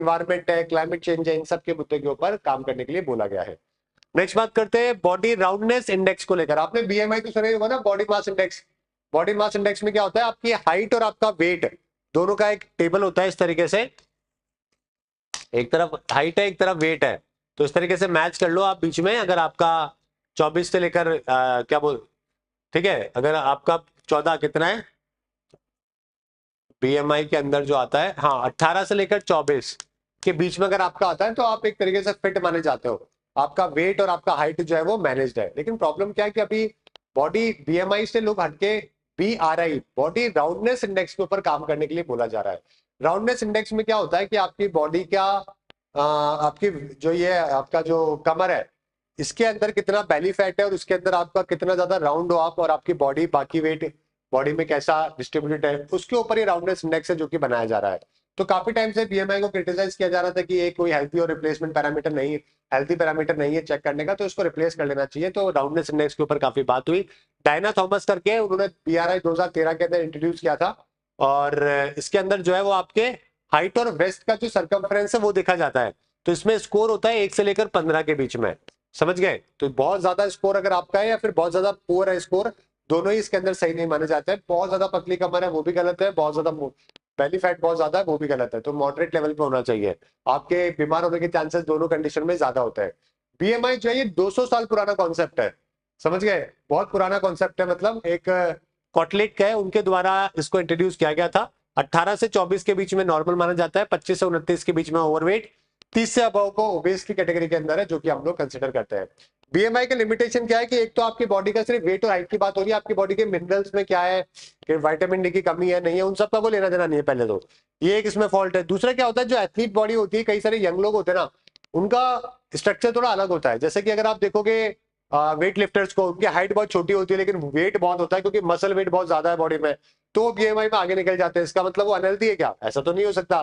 Environment है, climate change है, इन सब के मुद्दे के ऊपर काम करने के लिए बोला गया है। नेक्स्ट बात करते हैं बॉडी राउंडनेस इंडेक्स को लेकर। आपने बीएमआई तो सुना ही होगा ना, body mass index. Body mass index में क्या होता है, आपकी हाइट और आपका वेट दोनों का एक टेबल होता है इस तरीके से, एक तरफ हाइट है एक तरफ वेट है, तो इस तरीके से मैच कर लो आप बीच में। अगर आपका 24 से लेकर क्या बोल, ठीक है, अगर आपका 14 कितना है बीएमआई के अंदर जो आता है, हाँ 18 से लेकर 24 के बीच में अगर आपका आता है तो आप एक तरीके से फिट माने जाते हो, आपका वेट और आपका हाइट जो है वो मैनेज्ड है। लेकिन प्रॉब्लम क्या है कि अभी बॉडी बीएमआई से लोग हटके बीआरआई बॉडी राउंडनेस इंडेक्स के ऊपर काम करने के लिए बोला जा रहा है। राउंडनेस इंडेक्स में क्या होता है कि आपकी बॉडी का आपकी जो ये आपका जो कमर है इसके अंदर कितना बेली फैट है और उसके अंदर आपका कितना ज्यादा राउंड हो आप, और आपकी बॉडी बाकी वेट बॉडी में कैसा डिस्ट्रीब्यूटेड है, उसके ऊपर ये राउंडनेस इंडेक्स है जो कि बनाया जा रहा है। तो काफी टाइम से बीएमआई को क्रिटिसाइज किया जा रहा था कि ये कोई हेल्थी और रिप्लेसमेंट पैरामीटर नहीं, हेल्थी पैरामीटर नहीं है चेक करने का, तो इसको रिप्लेस कर लेना चाहिए। तो राउंडनेस इंडेक्स के ऊपर काफी बात हुई। डायना थॉमस करके उन्होंने बीआरआई 2013 के अंदर इंट्रोड्यूस किया था, और इसके अंदर जो है वो आपके हाइट और वेस्ट का जो सर्कमफ्रेंस है वो देखा जाता है। तो इसमें स्कोर होता है 1 से लेकर 15 के बीच में, समझ गए। तो बहुत ज्यादा स्कोर अगर आपका है या फिर बहुत ज्यादा पुअर है स्कोर, दोनों ही इसके अंदर सही नहीं माने जाते हैं। बहुत ज्यादा पतली कमर है वो भी गलत है, बहुत ज्यादा बेली फैट बहुत ज्यादा है वो भी गलत है। तो मॉडरेट लेवल पे होना चाहिए, आपके बीमार होने के चांसेस दोनों कंडीशन में ज्यादा होते हैं। बीएमआई जो है ये 200 साल पुराना कॉन्सेप्ट है, समझ गए, बहुत पुराना कॉन्सेप्ट है। मतलब एक कॉटलेट का है, उनके द्वारा इसको इंट्रोड्यूस किया गया था। 18 से 24 के बीच में नॉर्मल माना जाता है, 25 से 29 के बीच में ओवरवेट, 30 से अबव को ओबेस की कैटेगरी के अंदर है जो कि हम लोग कंसिडर करते हैं। बीएमआई का लिमिटेशन क्या है कि एक तो आपकी बॉडी का सिर्फ वेट और हाइट की बात हो रही है, आपकी बॉडी के मिनरल्स में क्या है कि विटामिन डी की कमी है नहीं है, उन सब का को लेना देना नहीं है पहले तो, ये एक इसमें फॉल्ट है। दूसरा क्या होता है, जो एथलीट बॉडी होती है, कई सारे यंग लोग होते हैं ना, उनका स्ट्रक्चर थोड़ा अलग होता है। जैसे कि अगर आप देखोगे वेट लिफ्टर्स को, उनकी हाइट बहुत छोटी होती है लेकिन वेट बहुत होता है क्योंकि मसल वेट बहुत ज्यादा है बॉडी में, तो बीएमआई में आगे निकल जाते हैं। इसका मतलब वो अनहेल्थी है क्या? ऐसा तो नहीं हो सकता,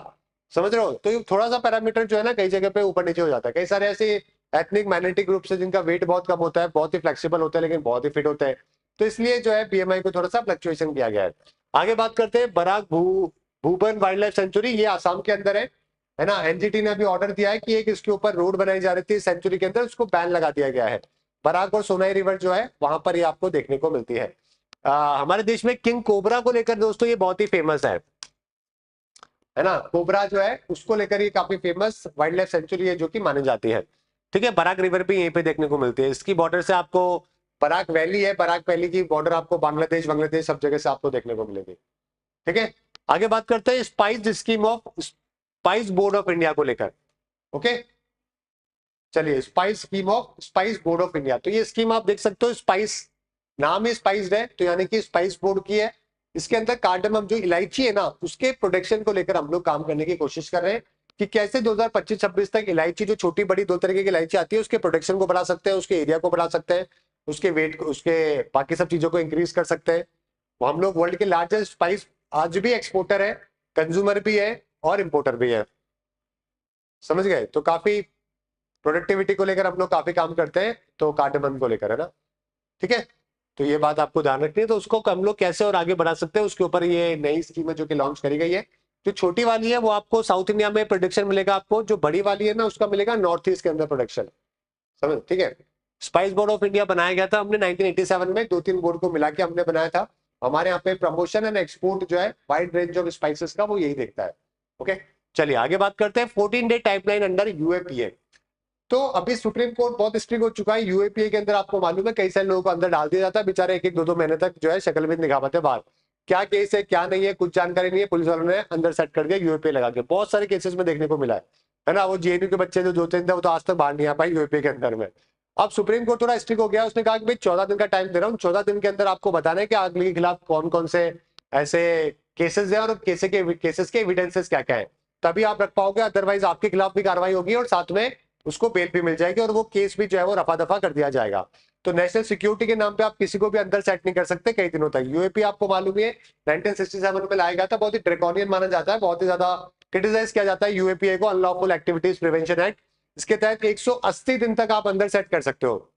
समझ रहे हो। तो ये थोड़ा सा पैरामीटर जो है ना कई जगह पे ऊपर नीचे हो जाता है। कई सारे ऐसे एथनिक मैग्नेटिक ग्रुप से जिनका वेट बहुत कम होता है, बहुत ही फ्लेक्सिबल होता है लेकिन बहुत ही फिट होता है, तो इसलिए जो है बीएमआई को थोड़ा सा फ्लक्चुएशन किया गया है। आगे बात करते हैं Barack Bhurban wild life sanctuary, ये आसाम के अंदर है ना। एनजीटी ने अभी ऑर्डर दिया है कि एक इसके ऊपर रोड बनाई जा रही थी सेंचुरी के अंदर, उसको बैन लगा दिया गया है। बराक और सोनाई रिवर जो है वहां पर ये आपको देखने को मिलती है। हमारे देश में किंग कोबरा को लेकर दोस्तों ये बहुत ही फेमस है ना। कोबरा जो है उसको लेकर ये काफी फेमस वाइल्ड लाइफ सेंचुरी है जो कि मानी जाती है। ठीक है, बराक रिवर भी यहीं पे देखने को मिलती है। इसकी बॉर्डर से आपको बराक वैली है, बराक वैली की बॉर्डर आपको बांग्लादेश सब जगह से आपको देखने को मिलेगी। ठीक है, आगे बात करते हैं spice scheme of spice board of India को लेकर। ओके, चलिए स्पाइस बोर्ड ऑफ इंडिया, तो ये स्कीम आप देख सकते हो, स्पाइस नाम ही स्पाइस्ड है तो यानी कि स्पाइस बोर्ड की है। इसके अंदर कार्डमम जो इलायची है ना उसके प्रोटेक्शन को लेकर हम लोग काम करने की कोशिश कर रहे हैं कि कैसे 2025-26 तक इलायची जो छोटी बड़ी दो तरीके की इलायची आती है उसके प्रोटेक्शन को बढ़ा सकते हैं, उसके एरिया को बढ़ा सकते हैं, उसके वेट को, उसके बाकी सब चीजों को इंक्रीज कर सकते हैं। हम लोग वर्ल्ड के लार्जेस्ट स्पाइस आज भी एक्सपोर्टर है, कंज्यूमर भी है और इंपोर्टर भी है, समझ गए। तो काफी प्रोडक्टिविटी को लेकर हम लोग काफी काम करते हैं, तो कार्डमम को लेकर, है ना। ठीक है, तो ये बात आपको ध्यान रखनी है। तो उसको हम लोग कैसे और आगे बढ़ा सकते हैं उसके ऊपर ये नई स्कीम है जो कि लॉन्च करी गई है। जो छोटी वाली है वो आपको साउथ इंडिया में प्रोडक्शन मिलेगा, आपको जो बड़ी वाली है ना उसका मिलेगा नॉर्थ ईस्ट के अंदर प्रोडक्शन, समझ। ठीक है, स्पाइस बोर्ड ऑफ इंडिया बनाया गया था हमने 1987 में, 2-3 बोर्ड को मिला के हमने बनाया था। हमारे यहाँ पे प्रमोशन एंड एक्सपोर्ट जो है वाइड रेंज ऑफ स्पाइसेस का वो यही देखता है। ओके, चलिए आगे बात करते हैं 14 डे टाइमलाइन अंडर यूएपीए। तो अभी सुप्रीम कोर्ट बहुत स्ट्रिक्ट हो चुका है यूएपीए के अंदर, आपको मालूम है कई सारे लोगों को अंदर डाल दिया जाता है, बेचारे 1-1, 2-2 महीने तक जो है शक्ल भी नहीं दिखा पाते बाहर। क्या केस है क्या नहीं है कुछ जानकारी नहीं है, पुलिस वालों ने अंदर सेट कर दिया यूएपीए लगा के। बहुत सारे केसेस में देखने को मिला है ना। वो जेएनयू के बच्चे जो 2-3 थे वो तो आज तक बाहर नहीं आ पाए यूएपीए के अंदर में। अब सुप्रीम कोर्ट थोड़ा स्ट्रिक्ट हो गया, उसने कहा कि भाई 14 दिन का टाइम दे रहा हूँ, 14 दिन के अंदर आपको बताना है कि आग के खिलाफ कौन कौन से ऐसे केसेस है और केसेस के एविडेंसेस क्या क्या है, तभी आप रख पाओगे। अदरवाइज आपके खिलाफ भी कार्रवाई होगी और साथ में उसको बेल भी मिल जाएगी और वो केस भी जो है वो रफा दफा कर दिया जाएगा। तो नेशनल सिक्योरिटी के नाम पे आप किसी को भी अंदर सेट नहीं कर सकते कई दिनों तक। यूएपी आपको मालूम है 1967 में लाया गया था, बहुत ही ड्रैकोनियन माना जाता है, बहुत ही ज्यादा क्रिटिसाइज किया जाता है यूएपीए को, अनलॉफुल एक्टिविटीज प्रिवेंशन एक्ट। इसके तहत 180 दिन तक आप अंदर सेट कर सकते हो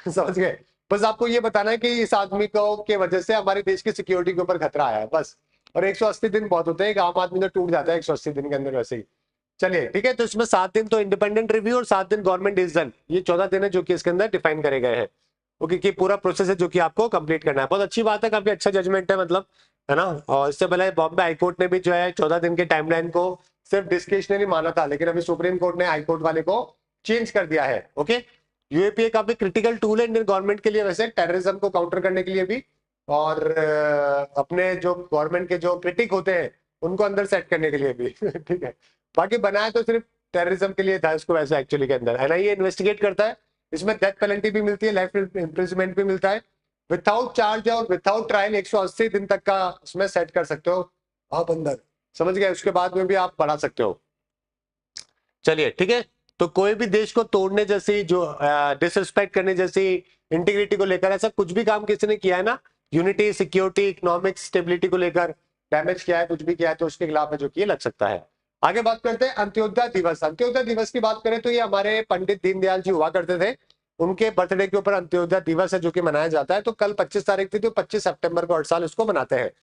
समझ गए। बस आपको ये बताना है कि इस आदमी को के वजह से हमारे देश की सिक्योरिटी के ऊपर खतरा आया है बस। और 180 दिन बहुत होते हैं, एक आम आदमी तो टूट जाता है 180 दिन के अंदर वैसे ही। चलिए ठीक है, तो इसमें 7 दिन तो इंडिपेंडेंट रिव्यू और 7 दिन गवर्नमेंट डिसीजन, ये 14 दिन है जो कि इसके अंदर डिफाइन करे गए हैं। ओके, कि पूरा प्रोसेस है जो कि आपको कंप्लीट करना है। बहुत अच्छी बात है, काफी अच्छा जजमेंट है मतलब, है ना। और इससे पहले बॉम्बे हाईकोर्ट ने भी जो है 14 दिन के टाइमलाइन को सिर्फ डिस्क्रिशनरी माना था, लेकिन अभी सुप्रीम कोर्ट ने हाईकोर्ट वाले को चेंज कर दिया है। ओके, यूएपीए काफी क्रिटिकल टूल है इंडियन गवर्नमेंट के लिए, वैसे टेररिज्म को काउंटर करने के लिए भी, और अपने जो गवर्नमेंट के जो क्रिटिक होते हैं उनको अंदर सेट करने के लिए भी ठीक है। बाकी बनाया तो सिर्फ टेररिज्म के लिए था इसको, वैसे एक्चुअली के अंदर एनआईए इन्वेस्टिगेट करता है। इसमें डेथ पेनल्टी भी मिलती है, लाइफ इम्प्रिजनमेंट भी मिलता है, विदाउट चार्ज और विदाउट ट्रायल 180 दिन तक का उसमें सेट कर सकते हो आप अंदर, समझ गए। उसके बाद में भी आप बढ़ा सकते हो। चलिए ठीक है, तो कोई भी देश को तोड़ने जैसी, जो डिसरिस्पेक्ट करने जैसी, इंटीग्रिटी को लेकर ऐसा कुछ भी काम किसी ने किया है ना, यूनिटी, सिक्योरिटी, इकोनॉमिक स्टेबिलिटी को लेकर डैमेज किया है, कुछ भी किया है, तो उसके खिलाफ है जो कि ये लग सकता है। आगे बात करते हैं अंत्योदय दिवस। अंत्योदय दिवस की बात करें तो ये हमारे पंडित दीनदयाल जी हुआ करते थे, उनके बर्थडे के ऊपर अंत्योदय दिवस है जो कि मनाया जाता है। तो कल 25 तारीख थी, तो 25 सितंबर को हर साल इसको मनाते हैं।